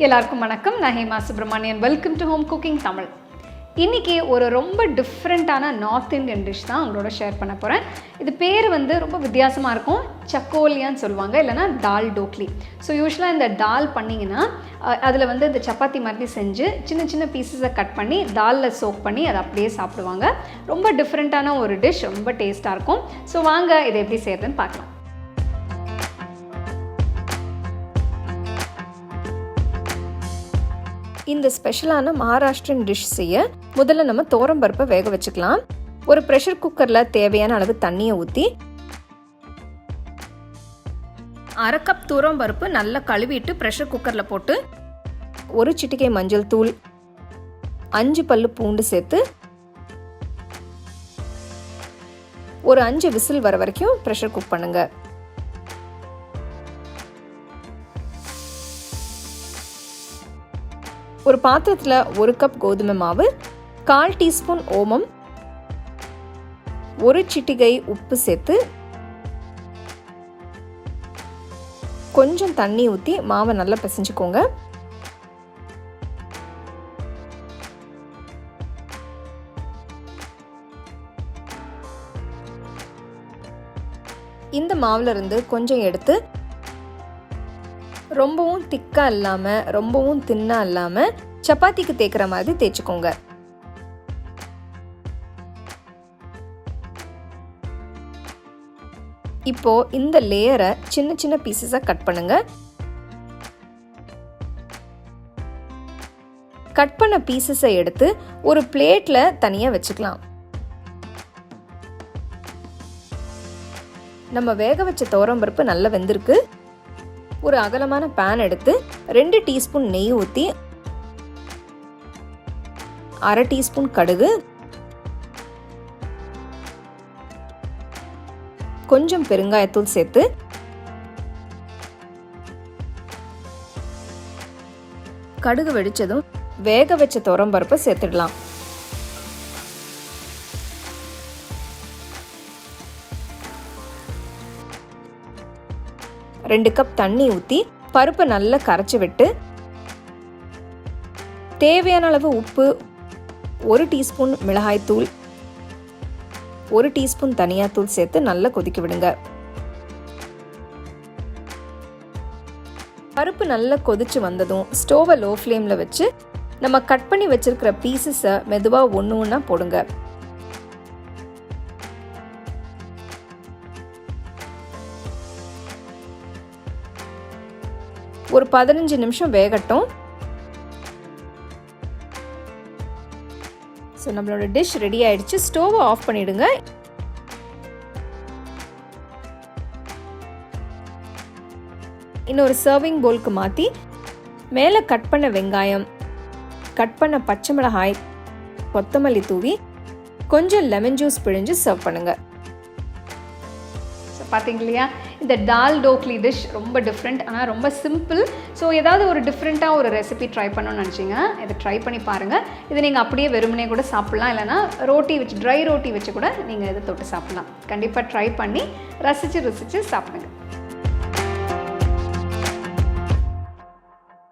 எல்லாருக்கும் வணக்கம். நான் Hema Subramanian. Welcome to home cooking Tamil. இன்றைக்கி ஒரு ரொம்ப டிஃப்ரெண்ட்டான நார்த் இந்தியன் டிஷ் தான் உங்களோட ஷேர் பண்ண போகிறேன். இது பேர் ரொம்ப வித்தியாசமாக இருக்கும். சக்கோலியான்னு சொல்லுவாங்க, இல்லைனா டால் டோக்லி. ஸோ யூஸ்வலாக இந்த டால் பண்ணிங்கன்னா அதில் இந்த சப்பாத்தி மாதிரி செஞ்சு சின்ன சின்ன பீசஸை கட் பண்ணி தாலில் சோக் பண்ணி அதை அப்படியே சாப்பிடுவாங்க. ரொம்ப டிஃப்ரெண்ட்டான ஒரு டிஷ், ரொம்ப டேஸ்ட்டாக இருக்கும். ஸோ வாங்க இதை எப்படி செய்கிறதுன்னு பார்க்கலாம். இந்த ஸ்பெஷலான மகாராஷ்டிரியன் டிஷ் செய்ய முதல்ல நம்ம பருப்பை வேக வச்சுக்கலாம். ஒரு ப்ரெஷர் குக்கரில் தேவையான அளவு தண்ணியை ஊற்றி 1/2 கப் பருப்பு நல்லா கழுவிட்டு ப்ரெஷர் குக்கரில் போட்டு 1 சிட்டிகை மஞ்சள் தூள், 5 பல்லு பூண்டு சேர்த்து ஒரு 5 விசில் வர வரைக்கும் ப்ரெஷர் குக் பண்ணுங்க. ஒரு பாத்திரத்தில் 1 கப் கோதுமை மாவு, 1/4 டீஸ்பூன் ஓமம், 1 சிட்டிகை உப்பு சேர்த்து கொஞ்சம் தண்ணி ஊற்றி மாவை நல்லா பிசைஞ்சுக்கோங்க. இந்த மாவுல இருந்து கொஞ்சம் எடுத்து ரொம்பவும் திக்காக இல்லாமல் ரொம்பவும் தின்னாக இல்லாமல் சப்பாத்திக்கு தேய்க்கிற மாதிரி தேய்ச்சிக்கோங்க. இப்போ இந்த லேயரை சின்ன சின்ன பீசஸாக கட் பண்ணுங்க. கட் பண்ண பீசஸை எடுத்து ஒரு பிளேட்ல தனியாக வச்சுக்கலாம். நம்ம வேக வச்ச துவரம்பருப்பு நல்லா வெந்திருக்கு. ஒரு அகலமான பேன் எடுத்து 2 டீஸ்பூன் நெய் ஊற்றி 1/2 டீஸ்பூன் கடுகு, கொஞ்சம் பெருங்காயத்தூள் சேர்த்து கடுகு வெடிச்சதும் வேக வச்ச துவரம்பருப்பை சேர்த்துடலாம். ரெண்டு கப் தண்ணி ஊற்றி பருப்பை நல்லா கரைச்சி விட்டு தேவையான அளவு உப்பு, 1 டீஸ்பூன் மிளகாய்த்தூள், 1 டீஸ்பூன் தனியாத்தூள் சேர்த்து நல்லா கொதிக்க விடுங்க. பருப்பு நல்லா கொதிச்சு வந்ததும் ஸ்டோவை லோ ஃப்ளேமில் வச்சு நம்ம கட் பண்ணி வச்சிருக்கிற பீசஸை மெதுவாக ஒன்று ஒன்றா போடுங்க. ஒரு 15 நிமிஷம் வேகட்டும். ஸோ நம்மளோட டிஷ் ரெடி ஆயிடுச்சு. ஸ்டோவை ஆஃப் பண்ணிடுங்க. இன்னொரு சர்விங் பவுலுக்கு மாற்றி மேலே கட் பண்ண வெங்காயம், கட் பண்ண பச்சை மிளகாய், கொத்தமல்லி தூவி கொஞ்சம் லெமன் ஜூஸ் பிழிஞ்சு சர்வ் பண்ணுங்க. பார்த்தீங்க இல்லையா, இந்த டால் டோக்லி டிஷ் ரொம்ப டிஃப்ரெண்ட், ஆனால் ரொம்ப சிம்பிள். ஸோ ஏதாவது ஒரு டிஃப்ரெண்ட்டாக ஒரு ரெசிபி ட்ரை பண்ணணும்னு நினச்சிங்க, இதை ட்ரை பண்ணி பாருங்கள். இது நீங்கள் அப்படியே வெறுமனே கூட சாப்பிட்லாம், இல்லைனா ரோட்டி வச்சு ட்ரை ரோட்டி வச்சு கூட நீங்கள் இதை தொட்டு சாப்பிட்லாம். கண்டிப்பாக ட்ரை பண்ணி ரசித்து சாப்பிடுங்க.